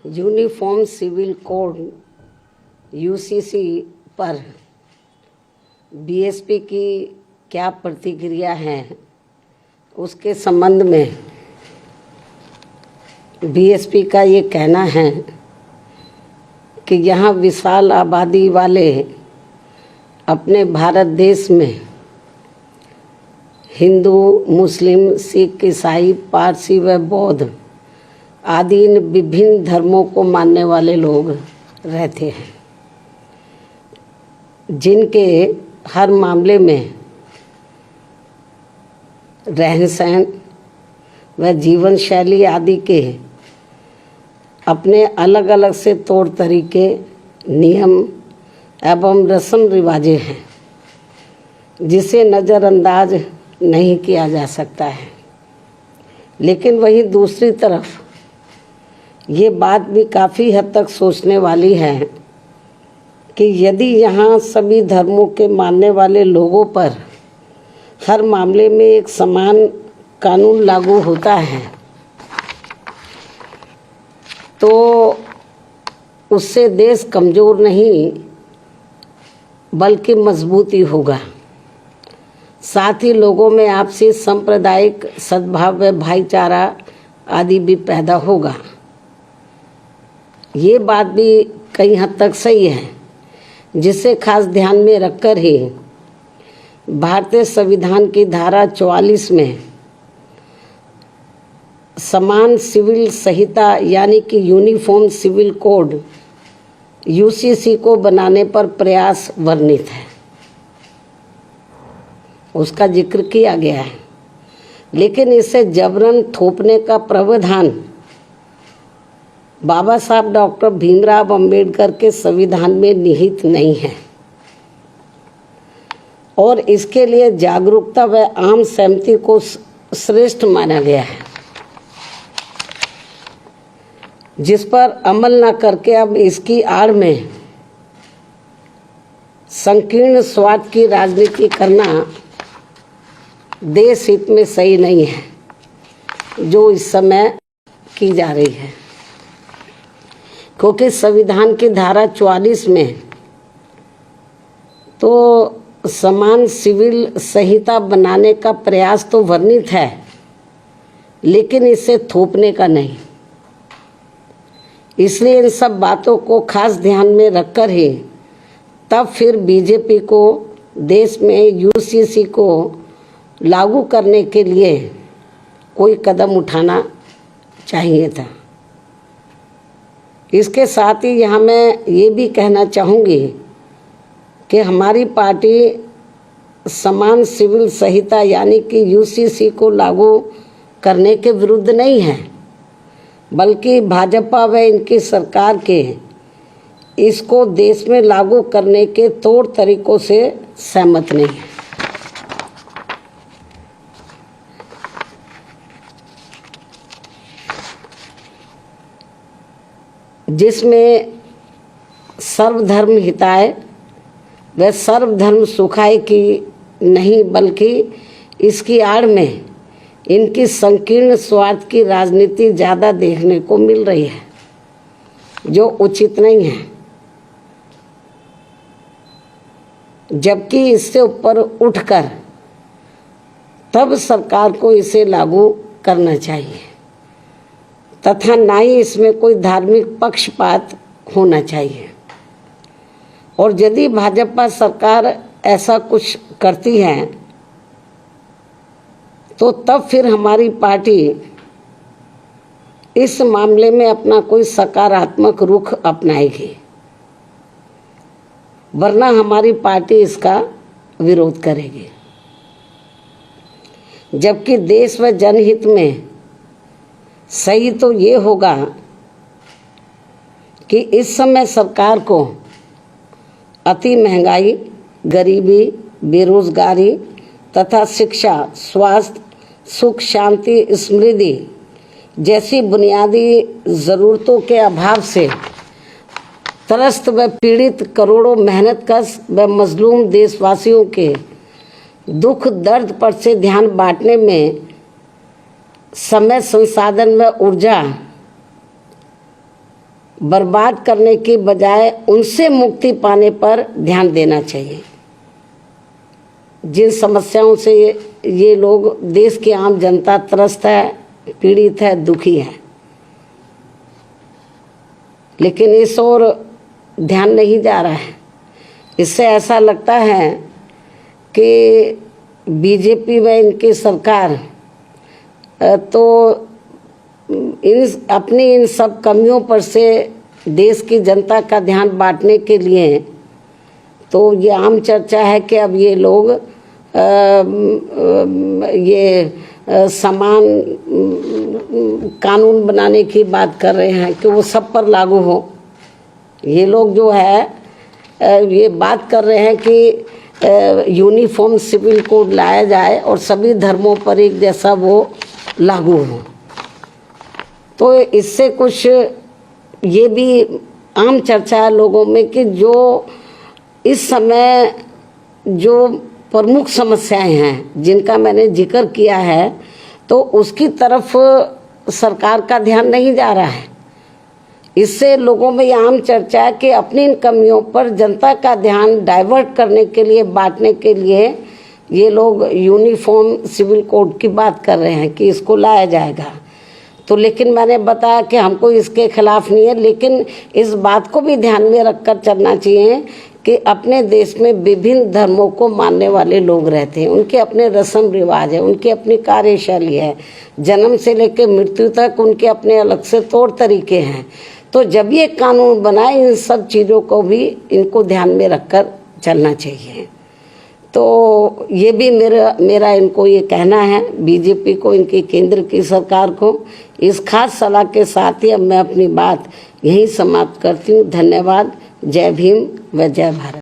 Uniform civil code UCC पर BSP की क्या प्रतिक्रिया है, उसके संबंध में बीएसपी का ये कहना है कि यहाँ विशाल आबादी वाले अपने भारत देश में हिंदू, मुस्लिम, सिख, ईसाई, पारसी व बौद्ध आदि इन विभिन्न धर्मों को मानने वाले लोग रहते हैं, जिनके हर मामले में रहन सहन व जीवन शैली आदि के अपने अलग अलग से तौर तरीके, नियम एवं रस्म रिवाजें हैं, जिसे नज़रअंदाज नहीं किया जा सकता है। लेकिन वहीं दूसरी तरफ ये बात भी काफ़ी हद तक सोचने वाली है कि यदि यहाँ सभी धर्मों के मानने वाले लोगों पर हर मामले में एक समान कानून लागू होता है तो उससे देश कमज़ोर नहीं बल्कि मजबूत ही होगा। साथ ही लोगों में आपसी सांप्रदायिक सद्भाव व भाईचारा आदि भी पैदा होगा। ये बात भी कई हद तक सही है, जिसे खास ध्यान में रखकर ही भारतीय संविधान की धारा 44 में समान सिविल संहिता यानी कि यूनिफॉर्म सिविल कोड यूसीसी को बनाने पर प्रयास वर्णित है, उसका जिक्र किया गया है। लेकिन इसे जबरन थोपने का प्रावधान बाबा साहब डॉक्टर भीमराव अंबेडकर के संविधान में निहित नहीं है और इसके लिए जागरूकता व आम सहमति को श्रेष्ठ माना गया है, जिस पर अमल न करके अब इसकी आड़ में संकीर्ण स्वार्थ की राजनीति करना देश हित में सही नहीं है, जो इस समय की जा रही है। क्योंकि संविधान की धारा 44 में तो समान सिविल संहिता बनाने का प्रयास तो वर्णित है, लेकिन इसे थोपने का नहीं। इसलिए इन सब बातों को खास ध्यान में रखकर ही तब फिर बीजेपी को देश में यूसीसी को लागू करने के लिए कोई कदम उठाना चाहिए था। इसके साथ ही यहाँ मैं ये भी कहना चाहूँगी कि हमारी पार्टी समान सिविल संहिता यानी कि यूसीसी को लागू करने के विरुद्ध नहीं है, बल्कि भाजपा व इनकी सरकार के इसको देश में लागू करने के तौर तरीकों से सहमत नहीं है। जिसमें सर्वधर्म हिताय व सर्वधर्म सुखाय की नहीं, बल्कि इसकी आड़ में इनकी संकीर्ण स्वार्थ की राजनीति ज़्यादा देखने को मिल रही है, जो उचित नहीं है। जबकि इससे ऊपर उठकर तब सरकार को इसे लागू करना चाहिए तथा ना ही इसमें कोई धार्मिक पक्षपात होना चाहिए। और यदि भाजपा सरकार ऐसा कुछ करती है तो तब फिर हमारी पार्टी इस मामले में अपना कोई सकारात्मक रुख अपनाएगी, वरना हमारी पार्टी इसका विरोध करेगी। जबकि देश व जनहित में सही तो ये होगा कि इस समय सरकार को अति महंगाई, गरीबी, बेरोजगारी तथा शिक्षा, स्वास्थ्य, सुख, शांति, समृद्धि जैसी बुनियादी ज़रूरतों के अभाव से त्रस्त व पीड़ित करोड़ों मेहनतकश व मजलूम देशवासियों के दुख दर्द पर से ध्यान बांटने में समय, संसाधन व ऊर्जा बर्बाद करने की बजाय उनसे मुक्ति पाने पर ध्यान देना चाहिए। जिन समस्याओं से ये लोग, देश की आम जनता त्रस्त है, पीड़ित है, दुखी है, लेकिन इस ओर ध्यान नहीं जा रहा है। इससे ऐसा लगता है कि बीजेपी व इनकी सरकार तो इन सब कमियों पर से देश की जनता का ध्यान बांटने के लिए तो ये आम चर्चा है कि अब ये लोग समान कानून बनाने की बात कर रहे हैं कि वो सब पर लागू हो। ये लोग जो है ये बात कर रहे हैं कि यूनिफॉर्म सिविल कोड लाया जाए और सभी धर्मों पर एक जैसा वो लागू हो। तो इससे कुछ ये भी आम चर्चा है लोगों में कि जो इस समय जो प्रमुख समस्याएं हैं जिनका मैंने जिक्र किया है, तो उसकी तरफ सरकार का ध्यान नहीं जा रहा है। इससे लोगों में ये आम चर्चा है कि अपनी इन कमियों पर जनता का ध्यान डाइवर्ट करने के लिए, बांटने के लिए ये लोग यूनिफॉर्म सिविल कोड की बात कर रहे हैं कि इसको लाया जाएगा। तो लेकिन मैंने बताया कि हमको इसके खिलाफ नहीं है, लेकिन इस बात को भी ध्यान में रखकर चलना चाहिए कि अपने देश में विभिन्न धर्मों को मानने वाले लोग रहते हैं, उनके अपने रस्म रिवाज है, उनकी अपनी कार्यशैली है, जन्म से लेकर मृत्यु तक उनके अपने अलग से तौर तरीके हैं। तो जब ये कानून बनाए, इन सब चीज़ों को भी इनको ध्यान में रखकर चलना चाहिए। तो ये भी मेरा इनको ये कहना है, बीजेपी को, इनकी केंद्र की सरकार को। इस खास सलाह के साथ ही अब मैं अपनी बात यहीं समाप्त करती हूँ। धन्यवाद। जय भीम व जय भारत।